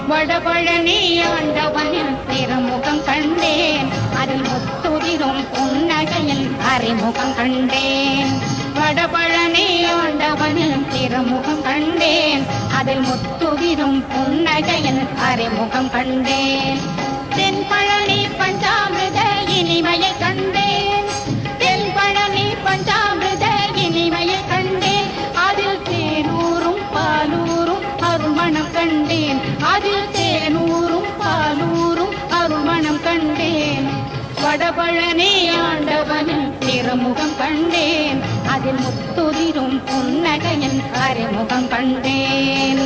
வடபழனி ஆண்டவனின் திருமுகம் கண்டேன், அதில் முத்துதிரும் புன்னகையின் அறிமுகம் கண்டேன். வடபழனி ஆண்டவனின் திருமுகம் கண்டேன், அதில் முத்துதிரும் புன்னகையின் அறிமுகம் கண்டேன். தென்பழனி பஞ்சாமிர்த இனிமையை கண்டேன், தென்பழனி பஞ்சாமிர்த இனிமையை கண்டேன். அதில் தேனூரும் பாலூரும் அருமணம் கண்டேன், அதில் தேனூரும் பாலூரும் அருமணம் கண்டேன். வடபழனி ஆண்டவனின் திருமுகம் கண்டேன், அதில் முத்துதிரும் புன்னகையின் அறிமுகம் கண்டேன்.